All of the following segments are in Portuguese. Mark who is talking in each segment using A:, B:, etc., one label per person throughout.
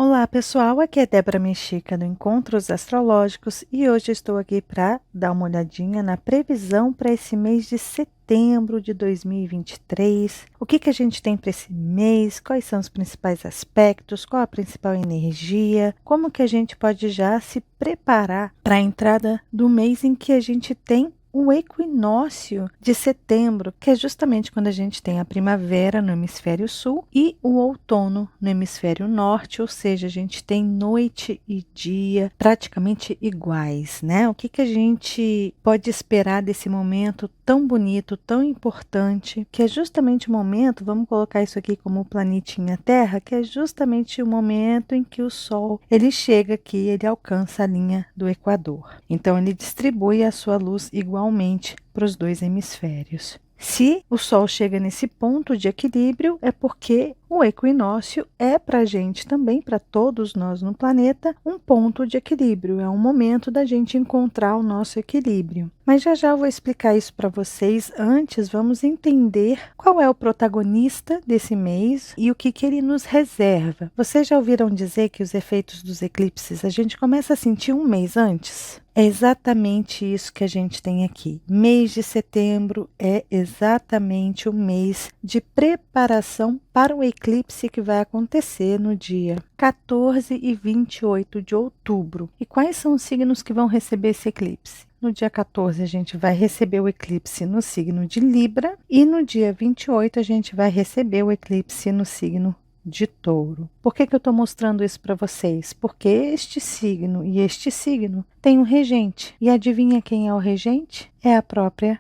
A: Olá pessoal, aqui é Débora Mexica do Encontros Astrológicos e hoje estou aqui para dar uma olhadinha na previsão para esse mês de setembro de 2023. O que a gente tem para esse mês, quais são os principais aspectos, qual a principal energia, como que a gente pode já se preparar para a entrada do mês em que a gente tem o equinócio de setembro, que é justamente quando a gente tem a primavera no hemisfério sul e o outono no hemisfério norte, ou seja, a gente tem noite e dia praticamente iguais, né? O que a gente pode esperar desse momento tão bonito, tão importante, que é justamente o momento, vamos colocar isso aqui como o planetinha Terra, que é justamente o momento em que o Sol, ele chega aqui, ele alcança a linha do Equador. Então, ele distribui a sua luz igualmente para os dois hemisférios. Se o Sol chega nesse ponto de equilíbrio, é porque o equinócio é para a gente também, para todos nós no planeta, um ponto de equilíbrio. É um momento da gente encontrar o nosso equilíbrio. Mas já eu vou explicar isso para vocês. Antes, vamos entender qual é o protagonista desse mês e o que ele nos reserva. Vocês já ouviram dizer que os efeitos dos eclipses a gente começa a sentir um mês antes? É exatamente isso que a gente tem aqui. Mês de setembro é exatamente o mês de preparação para o eclipse que vai acontecer no dia 14 e 28 de outubro. E quais são os signos que vão receber esse eclipse? No dia 14 a gente vai receber o eclipse no signo de Libra e no dia 28 a gente vai receber o eclipse no signo de Touro. Por que eu estou mostrando isso para vocês? Porque este signo e este signo tem um regente. E adivinha quem é o regente? É a própria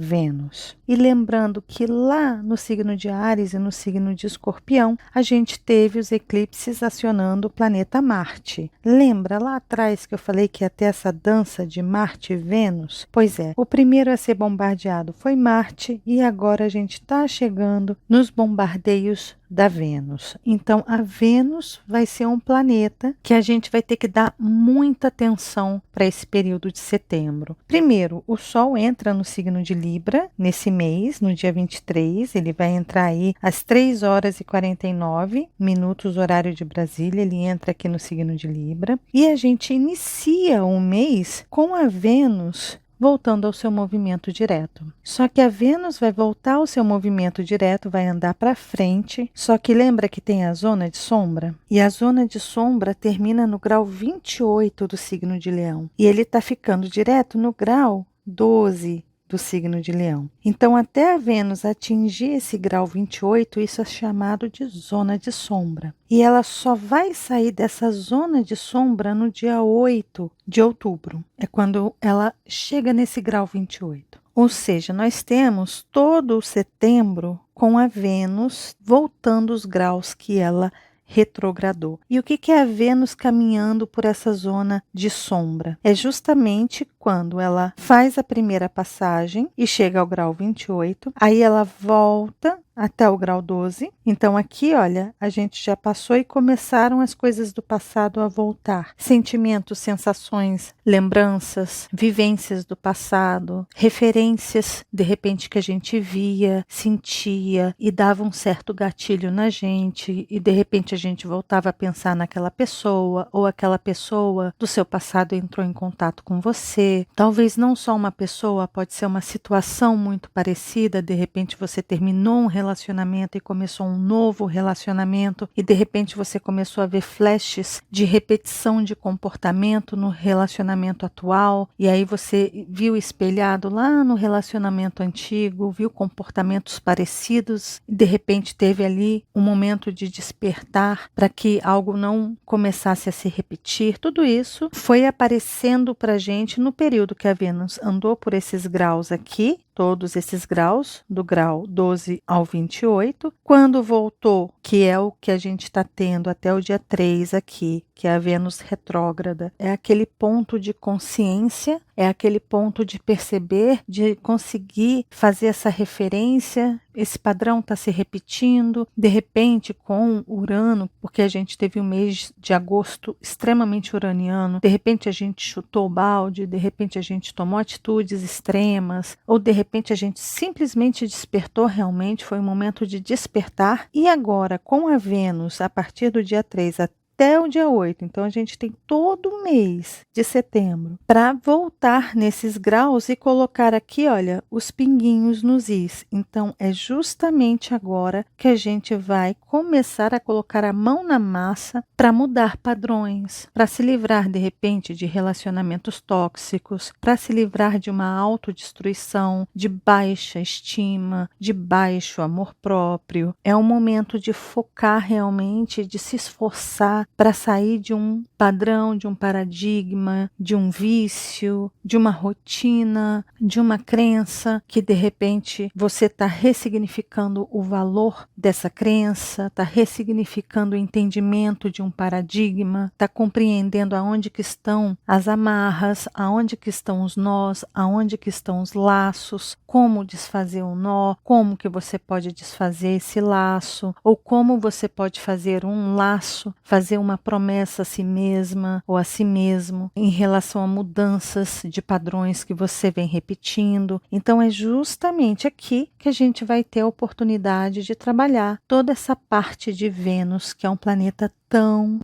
A: Vênus. E lembrando que lá no signo de Áries e no signo de Escorpião, a gente teve os eclipses acionando o planeta Marte. Lembra lá atrás que eu falei que ia ter essa dança de Marte e Vênus? Pois é, o primeiro a ser bombardeado foi Marte e agora a gente está chegando nos bombardeios da Vênus. Então, a Vênus vai ser um planeta que a gente vai ter que dar muita atenção para esse período de setembro. Primeiro, o Sol entra no signo de Libra nesse mês, no dia 23, ele vai entrar aí às 3 horas e 49 minutos, horário de Brasília, ele entra aqui no signo de Libra. E a gente inicia o mês com a Vênus voltando ao seu movimento direto. Só que a Vênus vai voltar ao seu movimento direto, vai andar para frente, só que lembra que tem a zona de sombra? E a zona de sombra termina no grau 28 do signo de Leão. E ele está ficando direto no grau 12 do signo de Leão. Então, até a Vênus atingir esse grau 28, isso é chamado de zona de sombra. E ela só vai sair dessa zona de sombra no dia 8 de outubro. É quando ela chega nesse grau 28. Ou seja, nós temos todo o setembro com a Vênus voltando os graus que ela retrogradou. E o que é a Vênus caminhando por essa zona de sombra? É justamente quando ela faz a primeira passagem e chega ao grau 28, aí ela volta até o grau 12. Então aqui, olha, a gente já passou e começaram as coisas do passado a voltar. Sentimentos, sensações, lembranças, vivências do passado, referências, de repente, que a gente via, sentia e dava um certo gatilho na gente e de repente a gente voltava a pensar naquela pessoa ou aquela pessoa do seu passado entrou em contato com você. Talvez não só uma pessoa, pode ser uma situação muito parecida, de repente você terminou um relacionamento e começou um novo relacionamento e de repente você começou a ver flashes de repetição de comportamento no relacionamento atual e aí você viu espelhado lá no relacionamento antigo, viu comportamentos parecidos e de repente teve ali um momento de despertar para que algo não começasse a se repetir. Tudo isso foi aparecendo para a gente no período que a Vênus andou por esses graus aqui, todos esses graus, do grau 12 ao 28. Quando voltou, que é o que a gente está tendo até o dia 3 aqui, que é a Vênus retrógrada, é aquele ponto de consciência, é aquele ponto de perceber, de conseguir fazer essa referência, esse padrão está se repetindo, de repente com Urano, porque a gente teve um mês de agosto extremamente uraniano, de repente a gente chutou o balde, de repente a gente tomou atitudes extremas, ou de repente a gente simplesmente despertou realmente, foi um momento de despertar, e agora com a Vênus, a partir do dia 3 até o dia 8. Então, a gente tem todo o mês de setembro para voltar nesses graus e colocar aqui, olha, os pinguinhos nos is. Então, é justamente agora que a gente vai começar a colocar a mão na massa para mudar padrões, para se livrar, de repente, de relacionamentos tóxicos, para se livrar de uma autodestruição, de baixa estima, de baixo amor próprio. É um momento de focar realmente, de se esforçar para sair de um padrão, de um paradigma, de um vício, de uma rotina, de uma crença que de repente você está ressignificando o valor dessa crença, está ressignificando o entendimento de um paradigma, está compreendendo aonde que estão as amarras, aonde que estão os nós, aonde que estão os laços, como desfazer um nó, como que você pode desfazer esse laço, ou como você pode fazer um laço, fazer uma promessa a si mesma ou a si mesmo em relação a mudanças de padrões que você vem repetindo. Então é justamente aqui que a gente vai ter a oportunidade de trabalhar toda essa parte de Vênus, que é um planeta tão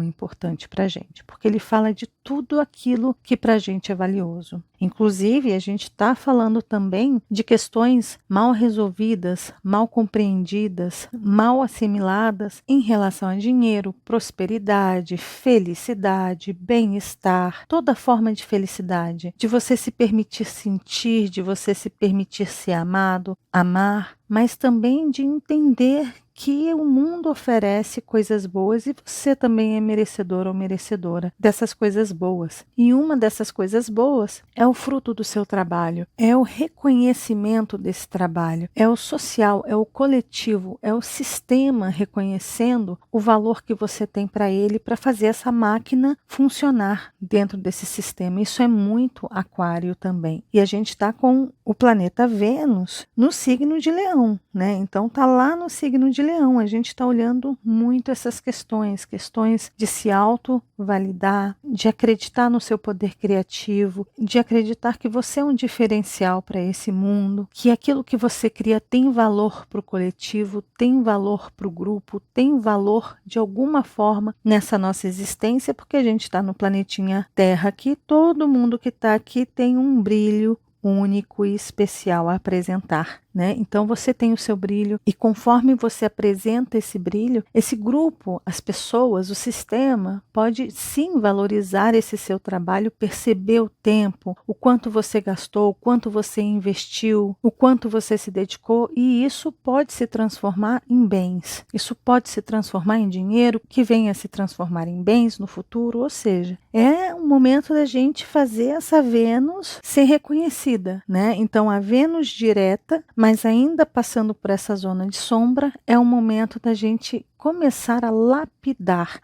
A: importante para a gente, porque ele fala de tudo aquilo que para a gente é valioso. Inclusive, a gente está falando também de questões mal resolvidas, mal compreendidas, mal assimiladas em relação a dinheiro, prosperidade, felicidade, bem-estar, toda forma de felicidade, de você se permitir sentir, de você se permitir ser amado, amar, mas também de entender que o mundo oferece coisas boas e você também é merecedor ou merecedora dessas coisas boas. E uma dessas coisas boas é o fruto do seu trabalho, é o reconhecimento desse trabalho, é o social, é o coletivo, é o sistema reconhecendo o valor que você tem para ele, para fazer essa máquina funcionar dentro desse sistema. Isso é muito Aquário também. E a gente está com o planeta Vênus no signo de Leão, né? Então tá lá no signo de Leão, a gente está olhando muito essas questões de se auto-validar, de acreditar no seu poder criativo, de acreditar que você é um diferencial para esse mundo, que aquilo que você cria tem valor para o coletivo, tem valor para o grupo, tem valor de alguma forma nessa nossa existência, porque a gente está no planetinha Terra aqui, todo mundo que está aqui tem um brilho único e especial a apresentar, né? Então você tem o seu brilho e conforme você apresenta esse brilho, esse grupo, as pessoas, o sistema pode sim valorizar esse seu trabalho, perceber o tempo, o quanto você gastou, o quanto você investiu, o quanto você se dedicou, e isso pode se transformar em bens. Isso pode se transformar em dinheiro que venha a se transformar em bens no futuro, ou seja, é um momento da gente fazer essa Vênus ser reconhecida, né? Então a Vênus direta, mas ainda passando por essa zona de sombra, é um momento da gente começar a lapidar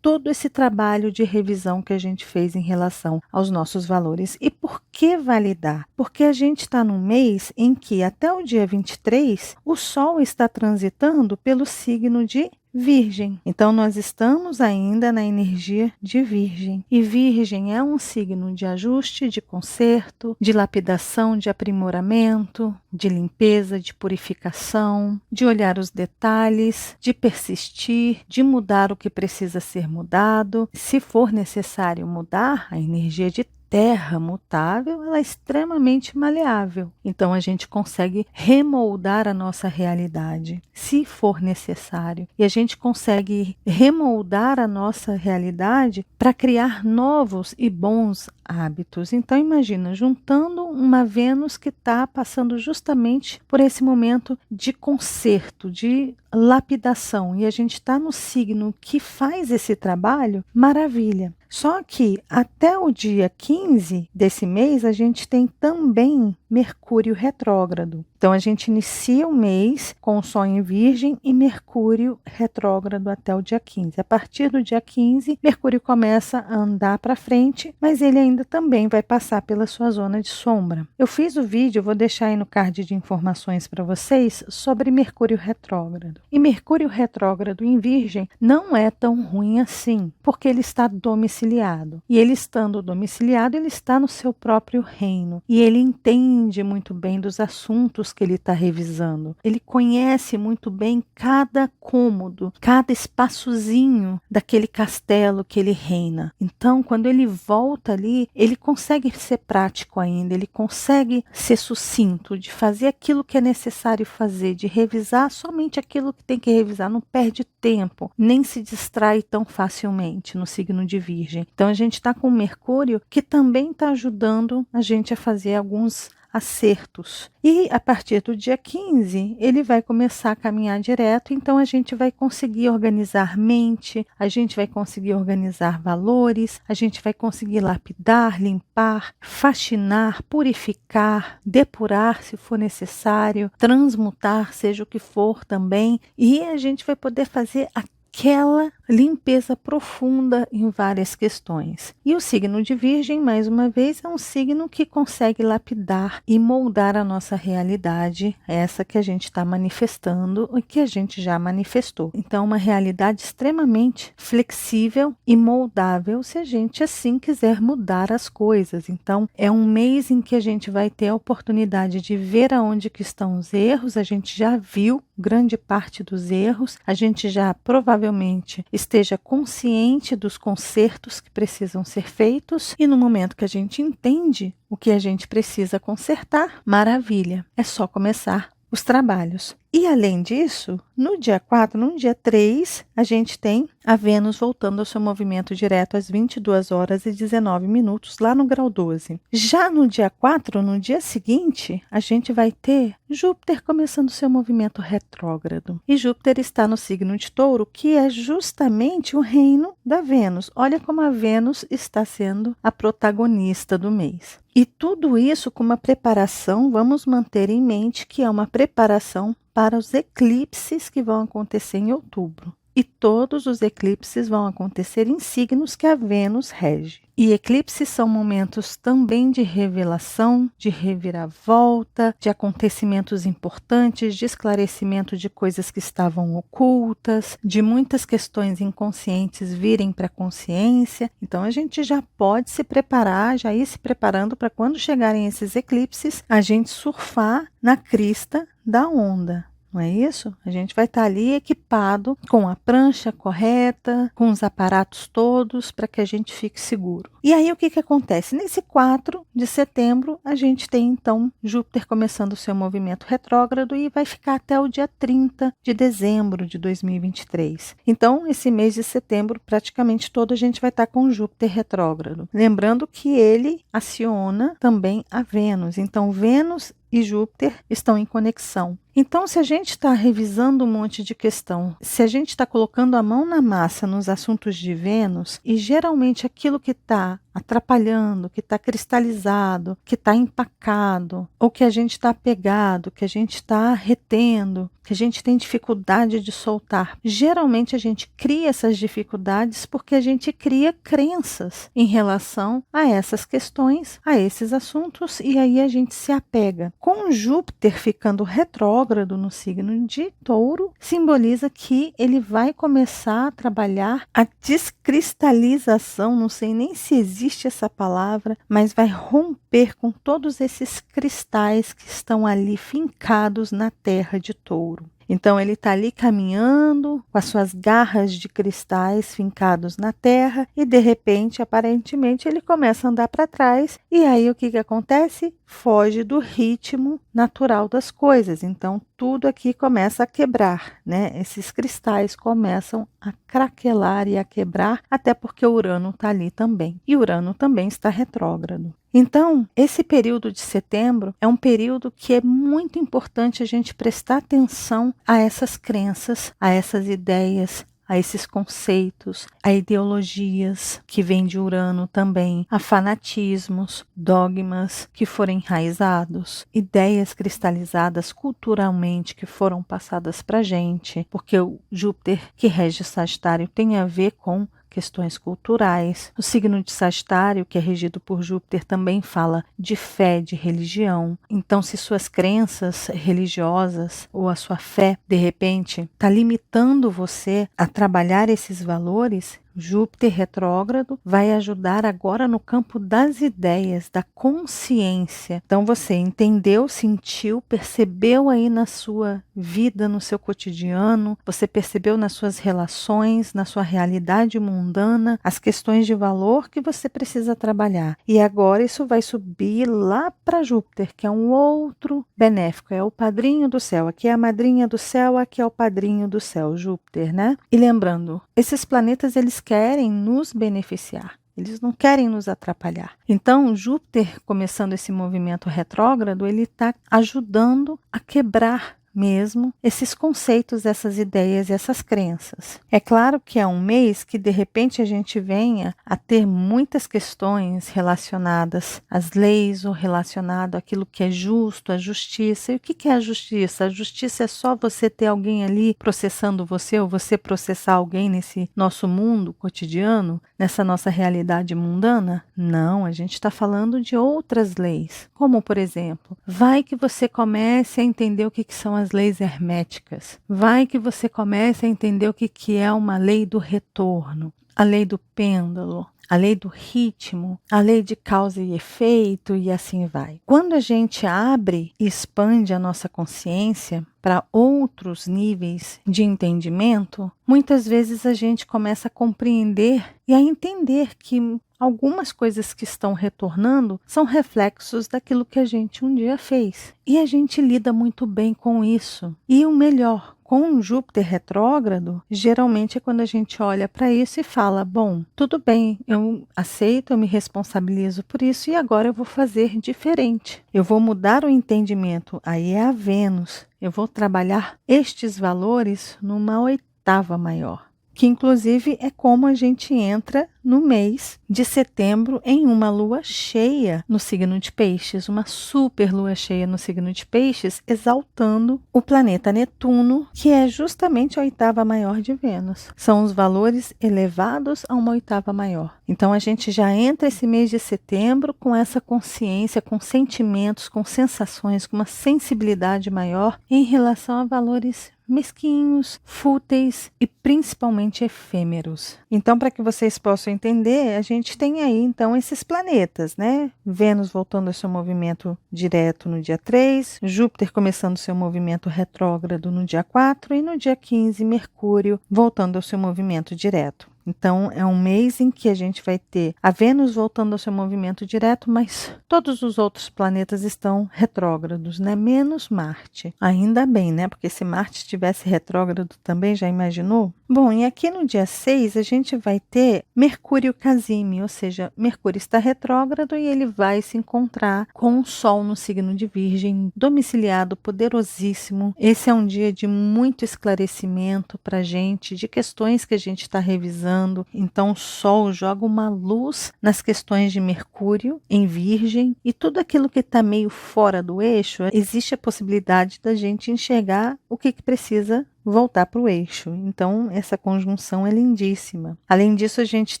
A: todo esse trabalho de revisão que a gente fez em relação aos nossos valores. E por que validar? Porque a gente está num mês em que até o dia 23 o Sol está transitando pelo signo de Virgem. Então nós estamos ainda na energia de Virgem. E Virgem é um signo de ajuste, de conserto, de lapidação, de aprimoramento, de limpeza, de purificação, de olhar os detalhes, de persistir, de mudar o que precisa ser mudado. Se for necessário mudar, a energia de Terra mutável, ela é extremamente maleável. Então a gente consegue remoldar a nossa realidade, se for necessário. E a gente consegue remoldar a nossa realidade para criar novos e bons hábitos. Então imagina, juntando uma Vênus que está passando justamente por esse momento de conserto, de lapidação, e a gente está no signo que faz esse trabalho, maravilha. Só que até o dia 15 desse mês a gente tem também Mercúrio retrógrado. Então a gente inicia o mês com o Sol em Virgem e Mercúrio retrógrado até o dia 15. A partir do dia 15, Mercúrio começa a andar para frente, mas ele ainda também vai passar pela sua zona de sombra. Eu fiz o vídeo, vou deixar aí no card de informações para vocês, sobre Mercúrio retrógrado. E Mercúrio retrógrado em Virgem não é tão ruim assim, porque ele está domiciliado. E ele estando domiciliado, ele está no seu próprio reino. E ele entende entende muito bem dos assuntos que ele está revisando. Ele conhece muito bem cada cômodo, cada espaçozinho daquele castelo que ele reina. Então, quando ele volta ali, ele consegue ser prático ainda, ele consegue ser sucinto, de fazer aquilo que é necessário fazer, de revisar somente aquilo que tem que revisar, não perde tempo, nem se distrai tão facilmente no signo de Virgem. Então, a gente está com Mercúrio que também está ajudando a gente a fazer alguns acertos. E a partir do dia 15, ele vai começar a caminhar direto, então a gente vai conseguir organizar mente, a gente vai conseguir organizar valores, a gente vai conseguir lapidar, limpar, faxinar, purificar, depurar se for necessário, transmutar, seja o que for também, e a gente vai poder fazer aquela limpeza profunda em várias questões. E o signo de Virgem, mais uma vez, é um signo que consegue lapidar e moldar a nossa realidade, essa que a gente está manifestando e que a gente já manifestou. Então, uma realidade extremamente flexível e moldável se a gente assim quiser mudar as coisas. Então, é um mês em que a gente vai ter a oportunidade de ver aonde que estão os erros, a gente já viu grande parte dos erros, a gente já provavelmente esteja consciente dos consertos que precisam ser feitos e no momento que a gente entende o que a gente precisa consertar, maravilha, é só começar os trabalhos. E além disso, no dia 4, no dia 3, a gente tem a Vênus voltando ao seu movimento direto às 22 horas e 19 minutos, lá no grau 12. Já no dia 4, no dia seguinte, a gente vai ter Júpiter começando seu movimento retrógrado. E Júpiter está no signo de Touro, que é justamente o reino da Vênus. Olha como a Vênus está sendo a protagonista do mês. E tudo isso com uma preparação, vamos manter em mente que é uma preparação para os eclipses que vão acontecer em outubro. E todos os eclipses vão acontecer em signos que a Vênus rege. E eclipses são momentos também de revelação, de reviravolta, de acontecimentos importantes, de esclarecimento de coisas que estavam ocultas, de muitas questões inconscientes virem para a consciência. Então a gente já pode se preparar, já ir se preparando para quando chegarem esses eclipses, a gente surfar na crista da onda. Não é isso? A gente vai estar ali equipado com a prancha correta, com os aparatos todos para que a gente fique seguro. E aí o que acontece? Nesse 4 de setembro, a gente tem então Júpiter começando o seu movimento retrógrado e vai ficar até o dia 30 de dezembro de 2023. Então, esse mês de setembro, praticamente todo a gente vai estar com Júpiter retrógrado. Lembrando que ele aciona também a Vênus. Então, Vênus e Júpiter estão em conexão. Então, se a gente está revisando um monte de questão, se a gente está colocando a mão na massa nos assuntos de Vênus, e geralmente aquilo que está atrapalhando, que está cristalizado, que está empacado, ou que a gente está apegado, que a gente está retendo, que a gente tem dificuldade de soltar. Geralmente a gente cria essas dificuldades porque a gente cria crenças em relação a essas questões, a esses assuntos, e aí a gente se apega. Com Júpiter ficando retrógrado no signo de Touro, simboliza que ele vai começar a trabalhar a descristalização, não sei nem se existe essa palavra, mas vai romper com todos esses cristais que estão ali fincados na terra de Touro. Então ele está ali caminhando com as suas garras de cristais fincados na terra e de repente, aparentemente, ele começa a andar para trás e aí o que acontece? Foge do ritmo natural das coisas. Então tudo aqui começa a quebrar, né? Esses cristais começam a craquelar e a quebrar, até porque Urano está ali também. E Urano também está retrógrado. Então, esse período de setembro é um período que é muito importante a gente prestar atenção a essas crenças, a essas ideias, a esses conceitos, a ideologias que vêm de Urano também, a fanatismos, dogmas que foram enraizados, ideias cristalizadas culturalmente que foram passadas para a gente, porque o Júpiter que rege Sagitário tem a ver com questões culturais. O signo de Sagitário, que é regido por Júpiter, também fala de fé, de religião. Então, se suas crenças religiosas ou a sua fé, de repente, está limitando você a trabalhar esses valores, Júpiter retrógrado vai ajudar agora no campo das ideias, da consciência. Então você entendeu, sentiu, percebeu aí na sua vida, no seu cotidiano, você percebeu nas suas relações, na sua realidade mundana, as questões de valor que você precisa trabalhar. E agora isso vai subir lá para Júpiter, que é um outro benéfico, é o padrinho do céu. Aqui é a madrinha do céu, aqui é o padrinho do céu, Júpiter, né? E lembrando, esses planetas eles querem nos beneficiar. Eles não querem nos atrapalhar. Então, Júpiter, começando esse movimento retrógrado, ele está ajudando a quebrar mesmo esses conceitos, essas ideias e essas crenças. É claro que é um mês que de repente a gente venha a ter muitas questões relacionadas às leis ou relacionado àquilo que é justo, à justiça. E o que é a justiça? A justiça é só você ter alguém ali processando você ou você processar alguém nesse nosso mundo cotidiano, nessa nossa realidade mundana? Não, a gente está falando de outras leis, como por exemplo, vai que você comece a entender o que são as leis herméticas. Vai que você comece a entender o que é uma lei do retorno, a lei do pêndulo, a lei do ritmo, a lei de causa e efeito e assim vai. Quando a gente abre e expande a nossa consciência para outros níveis de entendimento, muitas vezes a gente começa a compreender e a entender que algumas coisas que estão retornando são reflexos daquilo que a gente um dia fez. E a gente lida muito bem com isso. E o melhor, com um Júpiter retrógrado, geralmente é quando a gente olha para isso e fala, bom, tudo bem, eu aceito, eu me responsabilizo por isso e agora eu vou fazer diferente. Eu vou mudar o entendimento, aí é a Vênus. Eu vou trabalhar estes valores numa oitava maior, que inclusive é como a gente entra no mês de setembro em uma lua cheia no signo de Peixes, uma super lua cheia no signo de Peixes, exaltando o planeta Netuno, que é justamente a oitava maior de Vênus. São os valores elevados a uma oitava maior. Então a gente já entra esse mês de setembro com essa consciência, com sentimentos, com sensações, com uma sensibilidade maior em relação a valores mesquinhos, fúteis e principalmente efêmeros. Então, para que vocês possam entender, a gente tem aí então esses planetas, né? Vênus voltando ao seu movimento direto no dia 3, Júpiter começando seu movimento retrógrado no dia 4 e no dia 15 Mercúrio voltando ao seu movimento direto. Então, é um mês em que a gente vai ter a Vênus voltando ao seu movimento direto, mas todos os outros planetas estão retrógrados, né? Menos Marte. Ainda bem, né? Porque se Marte estivesse retrógrado também, já imaginou? Bom, e aqui no dia 6 a gente vai ter Mercúrio Casime, ou seja, Mercúrio está retrógrado e ele vai se encontrar com o Sol no signo de Virgem, domiciliado, poderosíssimo. Esse é um dia de muito esclarecimento para a gente, de questões que a gente está revisando. Então o Sol joga uma luz nas questões de Mercúrio em Virgem e tudo aquilo que está meio fora do eixo, existe a possibilidade da gente enxergar o que precisa voltar para o eixo. Então, essa conjunção é lindíssima. Além disso, a gente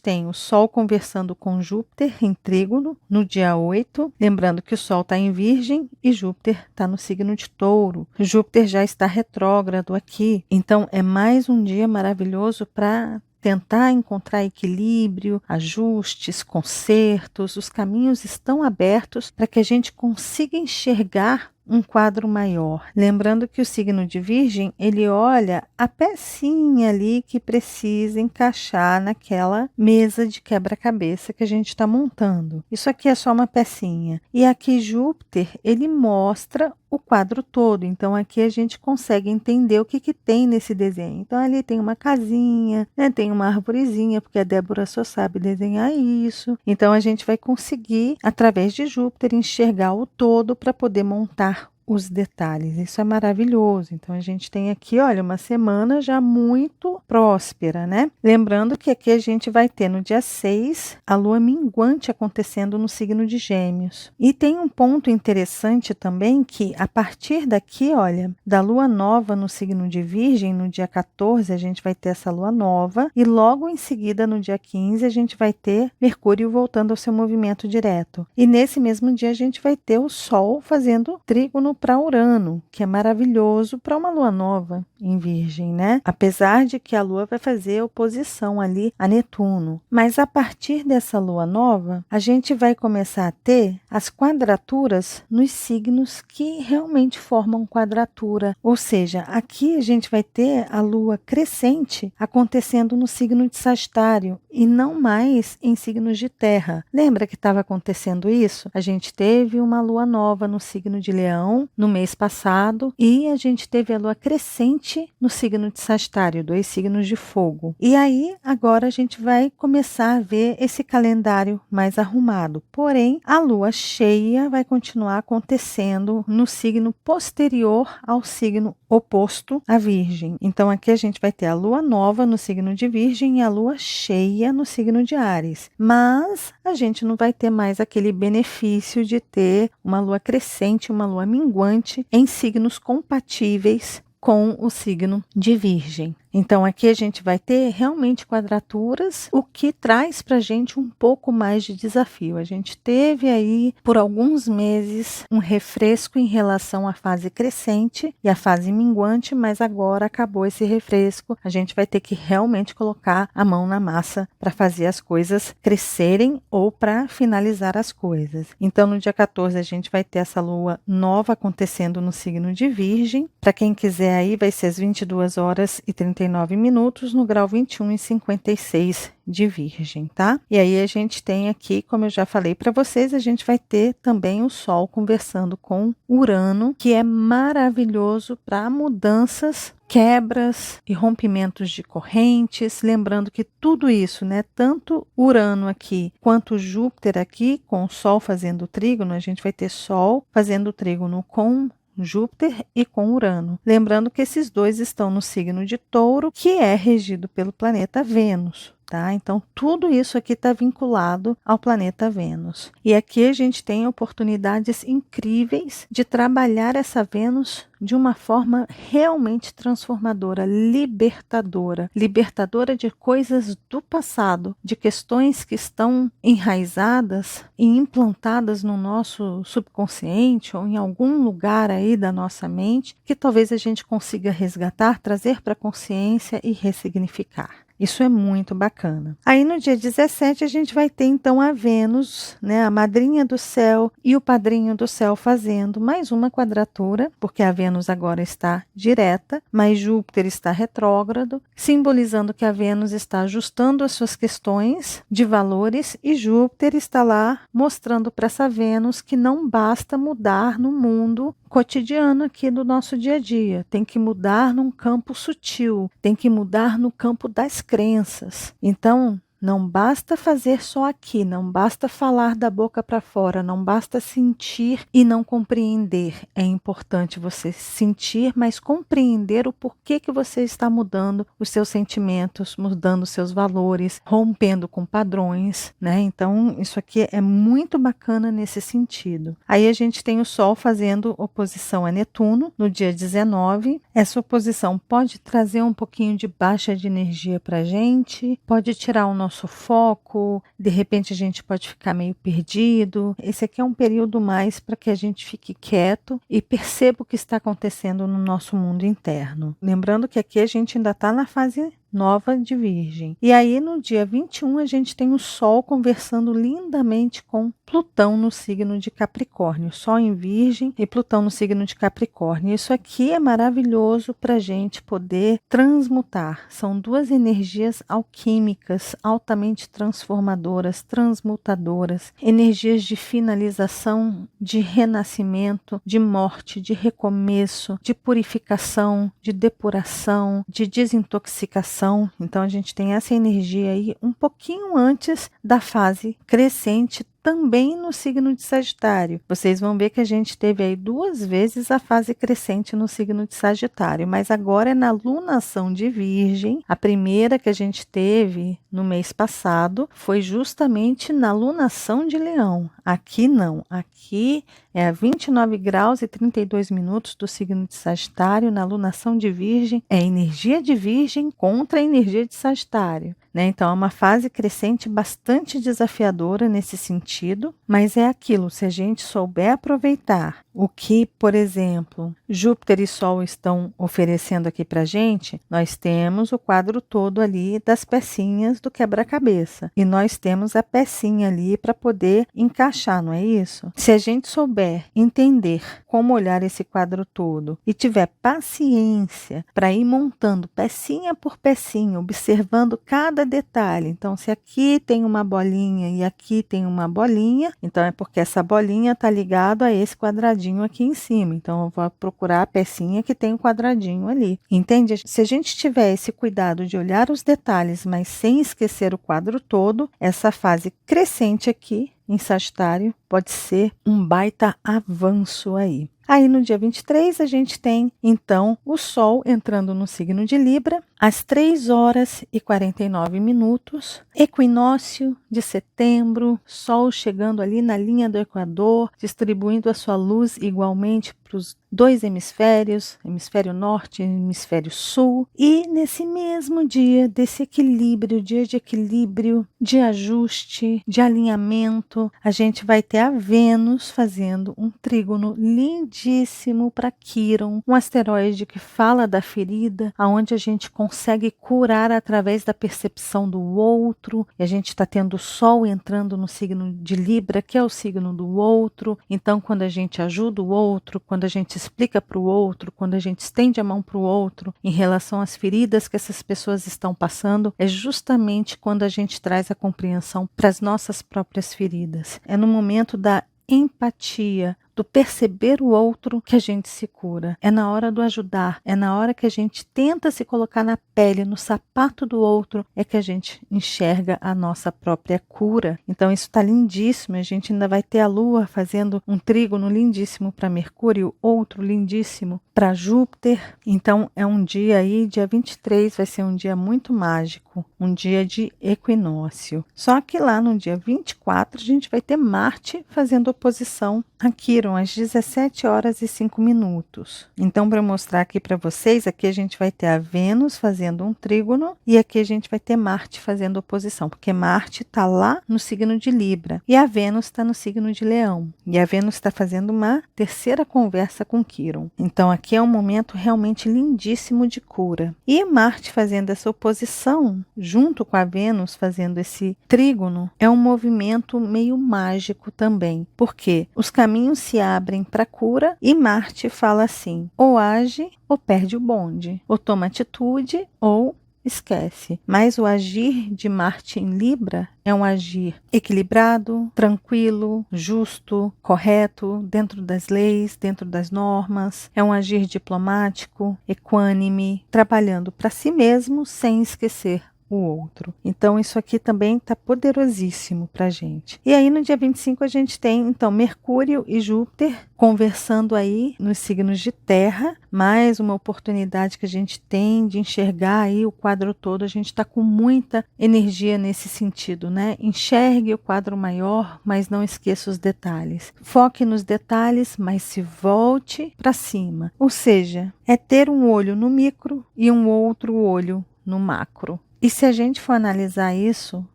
A: tem o Sol conversando com Júpiter em Trígono no dia 8. Lembrando que o Sol está em Virgem e Júpiter está no signo de Touro. Júpiter já está retrógrado aqui. Então, é mais um dia maravilhoso para tentar encontrar equilíbrio, ajustes, consertos. Os caminhos estão abertos para que a gente consiga enxergar um quadro maior. Lembrando que o signo de Virgem, ele olha a pecinha ali que precisa encaixar naquela mesa de quebra-cabeça que a gente está montando. Isso aqui é só uma pecinha. E aqui Júpiter, ele mostra o quadro todo. Então aqui a gente consegue entender o que tem nesse desenho. Então ali tem uma casinha, né? Tem uma arvorezinha, porque a Débora só sabe desenhar isso. Então a gente vai conseguir, através de Júpiter, enxergar o todo para poder montar os detalhes. Isso é maravilhoso. Então a gente tem aqui, olha, uma semana já muito próspera, né? Lembrando que aqui a gente vai ter no dia 6 a lua minguante acontecendo no signo de Gêmeos. E tem um ponto interessante também que a partir daqui, olha, da lua nova no signo de Virgem, no dia 14 a gente vai ter essa lua nova e logo em seguida no dia 15 a gente vai ter Mercúrio voltando ao seu movimento direto. E nesse mesmo dia a gente vai ter o Sol fazendo trígono para Urano, que é maravilhoso para uma lua nova em Virgem, né? Apesar de que a lua vai fazer oposição ali a Netuno. Mas a partir dessa lua nova, a gente vai começar a ter as quadraturas nos signos que realmente formam quadratura. Ou seja, aqui a gente vai ter a lua crescente acontecendo no signo de Sagitário e não mais em signos de terra. Lembra que estava acontecendo isso? A gente teve uma lua nova no signo de Leão no mês passado e a gente teve a lua crescente no signo de Sagitário, 2 signos de fogo. E aí, agora a gente vai começar a ver esse calendário mais arrumado. Porém, a lua cheia vai continuar acontecendo no signo posterior ao signo oposto à Virgem. Então, aqui a gente vai ter a lua nova no signo de Virgem e a lua cheia no signo de Áries. Mas a gente não vai ter mais aquele benefício de ter uma lua crescente, uma lua minguante em signos compatíveis com o signo de Virgem. Então, aqui a gente vai ter realmente quadraturas, o que traz para a gente um pouco mais de desafio. A gente teve aí, por alguns meses, um refresco em relação à fase crescente e à fase minguante, mas agora acabou esse refresco. A gente vai ter que realmente colocar a mão na massa para fazer as coisas crescerem ou para finalizar as coisas. Então, no dia 14, a gente vai ter essa lua nova acontecendo no signo de Virgem. Para quem quiser aí, vai ser às 22 horas e 39 minutos no grau 21 e 56 de Virgem, tá? E aí a gente tem aqui, como eu já falei para vocês, a gente vai ter também o Sol conversando com Urano, que é maravilhoso para mudanças, quebras e rompimentos de correntes. Lembrando que tudo isso, né, tanto Urano aqui quanto Júpiter aqui, com o Sol fazendo trígono, a gente vai ter Sol fazendo trígono com Júpiter e com Urano. Lembrando que esses dois estão no signo de Touro, que é regido pelo planeta Vênus. Tá? Então, tudo isso aqui está vinculado ao planeta Vênus. E aqui a gente tem oportunidades incríveis de trabalhar essa Vênus de uma forma realmente transformadora, libertadora. Libertadora de coisas do passado, de questões que estão enraizadas e implantadas no nosso subconsciente ou em algum lugar aí da nossa mente, que talvez a gente consiga resgatar, trazer para a consciência e ressignificar. Isso é muito bacana. Aí no dia 17 a gente vai ter então a Vênus, né, a madrinha do céu e o padrinho do céu fazendo mais uma quadratura, porque a Vênus agora está direta, mas Júpiter está retrógrado, simbolizando que a Vênus está ajustando as suas questões de valores e Júpiter está lá mostrando para essa Vênus que não basta mudar no mundo cotidiano aqui do nosso dia a dia, tem que mudar num campo sutil, tem que mudar no campo das crenças. Então, não basta fazer só aqui, não basta falar da boca para fora, não basta sentir e não compreender. É importante você sentir, mas compreender o porquê que você está mudando os seus sentimentos, mudando os seus valores, rompendo com padrões, né? Então, isso aqui é muito bacana nesse sentido. Aí a gente tem o Sol fazendo oposição a Netuno no dia 19. Essa oposição pode trazer um pouquinho de baixa de energia para a gente, pode tirar o nosso foco, de repente a gente pode ficar meio perdido. Esse aqui é um período mais para que a gente fique quieto e perceba o que está acontecendo no nosso mundo interno. Lembrando que aqui a gente ainda está na fase nova de Virgem. E aí no dia 21 a gente tem o Sol conversando lindamente com Plutão no signo de Capricórnio. Sol em Virgem e Plutão no signo de Capricórnio. Isso aqui é maravilhoso para a gente poder transmutar. São duas energias alquímicas, altamente transformadoras, transmutadoras, energias de finalização, de renascimento, de morte, de recomeço, de purificação, de depuração, de desintoxicação. Então a gente tem essa energia aí um pouquinho antes da fase crescente, também no signo de Sagitário. Vocês vão ver que a gente teve aí 2 vezes a fase crescente no signo de Sagitário, mas agora é na lunação de Virgem. A primeira que a gente teve no mês passado foi justamente na lunação de Leão. Aqui não, aqui é a 29 graus e 32 minutos do signo de Sagitário, na lunação de Virgem. É energia de Virgem contra a energia de Sagitário, né? Então é uma fase crescente bastante desafiadora nesse sentido, mas é aquilo, se a gente souber aproveitar o que, por exemplo, Júpiter e Sol estão oferecendo aqui para a gente, nós temos o quadro todo ali das pecinhas do quebra-cabeça. E nós temos a pecinha ali para poder encaixar, não é isso? Se a gente souber entender como olhar esse quadro todo e tiver paciência para ir montando pecinha por pecinha, observando cada detalhe. Então, se aqui tem uma bolinha e aqui tem uma bolinha, então é porque essa bolinha está ligada a esse quadradinho aqui em cima. Então, eu vou procurar a pecinha que tem o quadradinho ali. Entende? Se a gente tiver esse cuidado de olhar os detalhes, mas sem esquecer o quadro todo, essa fase crescente aqui em Sagitário pode ser um baita avanço aí. Aí no dia 23 a gente tem então o Sol entrando no signo de Libra às 3h49, equinócio de setembro, Sol chegando ali na linha do Equador, distribuindo a sua luz igualmente para os dois hemisférios, hemisfério norte e hemisfério sul. E nesse mesmo dia desse equilíbrio, dia de equilíbrio, de ajuste, de alinhamento, a gente vai ter a Vênus fazendo um trígono lindíssimo para Quiron, um asteroide que fala da ferida, aonde a gente consegue curar através da percepção do outro. E a gente está tendo o Sol entrando no signo de Libra, que é o signo do outro. Então, quando a gente ajuda o outro, quando a gente explica para o outro, quando a gente estende a mão para o outro em relação às feridas que essas pessoas estão passando, é justamente quando a gente traz a compreensão para as nossas próprias feridas. É no momento da empatia, do perceber o outro que a gente se cura. É na hora do ajudar, é na hora que a gente tenta se colocar na pele, no sapato do outro, é que a gente enxerga a nossa própria cura. Então isso está lindíssimo, a gente ainda vai ter a Lua fazendo um trígono lindíssimo para Mercúrio, outro lindíssimo para Júpiter. Então é um dia aí, dia 23, vai ser um dia muito mágico, um dia de equinócio. Só que lá no dia 24 a gente vai ter Marte fazendo oposição a Quiron às 17h05. Então, para mostrar aqui para vocês, aqui a gente vai ter a Vênus fazendo um trígono e aqui a gente vai ter Marte fazendo oposição, porque Marte está lá no signo de Libra e a Vênus está no signo de Leão. E a Vênus está fazendo uma terceira conversa com Quiron. Então, aqui é um momento realmente lindíssimo de cura. E Marte fazendo essa oposição, junto com a Vênus fazendo esse trígono, é um movimento meio mágico também, porque os caminhos se abrem para a cura e Marte fala assim: ou age ou perde o bonde, ou toma atitude ou esquece. Mas o agir de Marte em Libra é um agir equilibrado, tranquilo, justo, correto, dentro das leis, dentro das normas. É um agir diplomático, equânime, trabalhando para si mesmo sem esquecer o outro. Então isso aqui também está poderosíssimo para a gente. E aí no dia 25 a gente tem então Mercúrio e Júpiter conversando aí nos signos de terra, mais uma oportunidade que a gente tem de enxergar aí o quadro todo. A gente está com muita energia nesse sentido, né? Enxergue o quadro maior, mas não esqueça os detalhes. Foque nos detalhes, mas se volte para cima. Ou seja, é ter um olho no micro e um outro olho no macro. E se a gente for analisar isso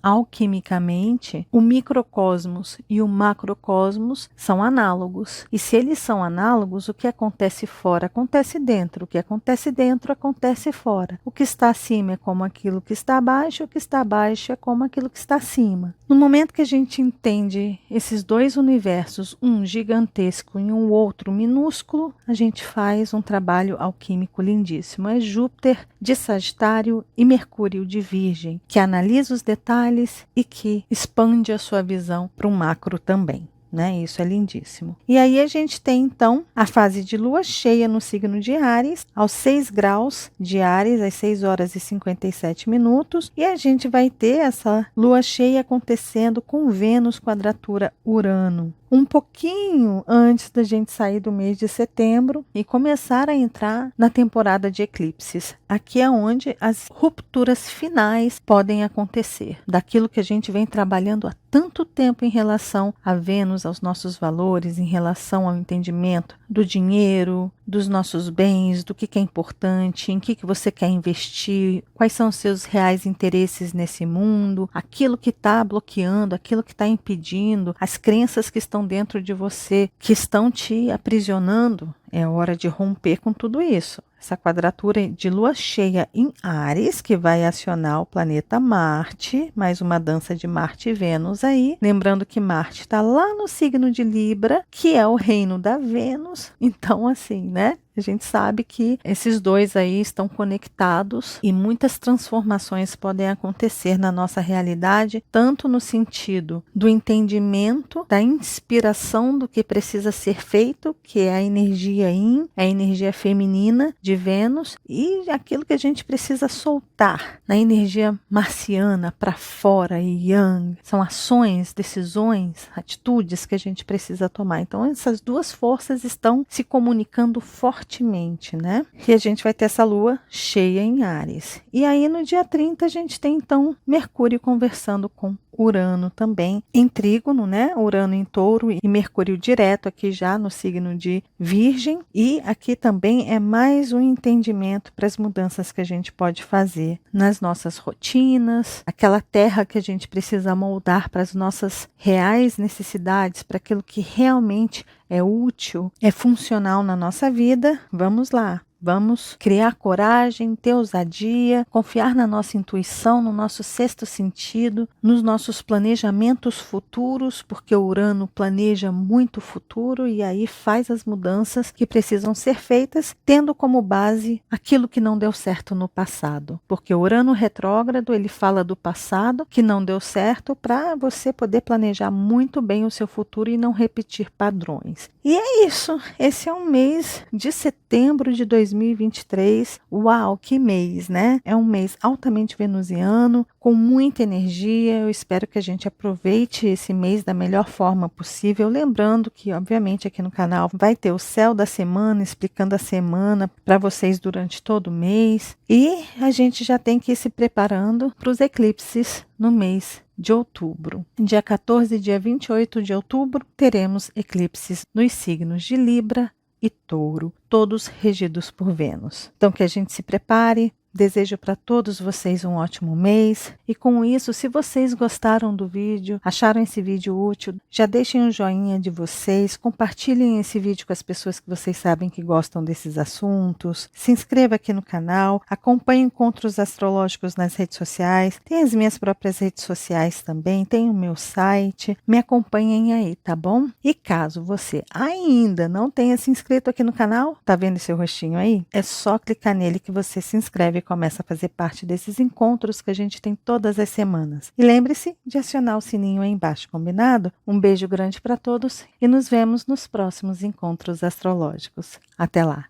A: alquimicamente, o microcosmos e o macrocosmos são análogos. E se eles são análogos, o que acontece fora acontece dentro. O que acontece dentro acontece fora. O que está acima é como aquilo que está abaixo, o que está abaixo é como aquilo que está acima. No momento que a gente entende esses dois universos, um gigantesco e um outro minúsculo, a gente faz um trabalho alquímico lindíssimo. É Júpiter de Sagitário e Mercúrio de Virgem, que analisa os detalhes e que expande a sua visão para o macro também. Né? Isso é lindíssimo. E aí a gente tem então a fase de lua cheia no signo de Áries, aos 6 graus de Áries, às 6h57, e a gente vai ter essa lua cheia acontecendo com Vênus quadratura Urano. Um pouquinho antes da gente sair do mês de setembro e começar a entrar na temporada de eclipses. Aqui é onde as rupturas finais podem acontecer, daquilo que a gente vem trabalhando há tanto tempo em relação a Vênus, aos nossos valores, em relação ao entendimento do dinheiro, dos nossos bens, do que é importante, em que você quer investir, quais são os seus reais interesses nesse mundo, aquilo que está bloqueando, aquilo que está impedindo, as crenças que estão dentro de você, que estão te aprisionando. É hora de romper com tudo isso. Essa quadratura de lua cheia em Áries, que vai acionar o planeta Marte, mais uma dança de Marte e Vênus aí. Lembrando que Marte está lá no signo de Libra, que é o reino da Vênus. Então, assim, né? A gente sabe que esses dois aí estão conectados e muitas transformações podem acontecer na nossa realidade, tanto no sentido do entendimento, da inspiração do que precisa ser feito, que é a energia yin, a energia feminina de Vênus, e aquilo que a gente precisa soltar na energia marciana para fora e yang. São ações, decisões, atitudes que a gente precisa tomar. Então, essas duas forças estão se comunicando fortemente, né? E a gente vai ter essa lua cheia em Áries. E aí, no dia 30, a gente tem, então, Mercúrio conversando com Urano também em trígono, né? Urano em touro e Mercúrio direto aqui já no signo de Virgem. E aqui também é mais um entendimento para as mudanças que a gente pode fazer nas nossas rotinas, aquela terra que a gente precisa moldar para as nossas reais necessidades, para aquilo que realmente é útil, é funcional na nossa vida. Vamos lá. Vamos criar coragem, ter ousadia, confiar na nossa intuição, no nosso sexto sentido, nos nossos planejamentos futuros, porque o Urano planeja muito o futuro e aí faz as mudanças que precisam ser feitas, tendo como base aquilo que não deu certo no passado. Porque o Urano retrógrado, ele fala do passado que não deu certo para você poder planejar muito bem o seu futuro e não repetir padrões. E é isso, esse é um mês de setembro de 2023, uau, que mês, né? É um mês altamente venusiano, com muita energia. Eu espero que a gente aproveite esse mês da melhor forma possível, lembrando que, obviamente, aqui no canal vai ter o céu da semana, explicando a semana para vocês durante todo o mês, e a gente já tem que ir se preparando para os eclipses no mês de outubro. Dia 14 e dia 28 de outubro, teremos eclipses nos signos de Libra e Touro, todos regidos por Vênus. Então, que a gente se prepare. Desejo para todos vocês um ótimo mês. E com isso, se vocês gostaram do vídeo, acharam esse vídeo útil, já deixem um joinha de vocês, compartilhem esse vídeo com as pessoas que vocês sabem que gostam desses assuntos, se inscreva aqui no canal, acompanhe encontros astrológicos nas redes sociais, tem as minhas próprias redes sociais também, tem o meu site, me acompanhem aí, tá bom? E caso você ainda não tenha se inscrito aqui no canal, tá vendo esse rostinho aí? É só clicar nele que você se inscreve e começa a fazer parte desses encontros que a gente tem todas as semanas. E lembre-se de acionar o sininho aí embaixo, combinado? Um beijo grande para todos e nos vemos nos próximos encontros astrológicos. Até lá.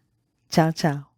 A: Tchau, tchau.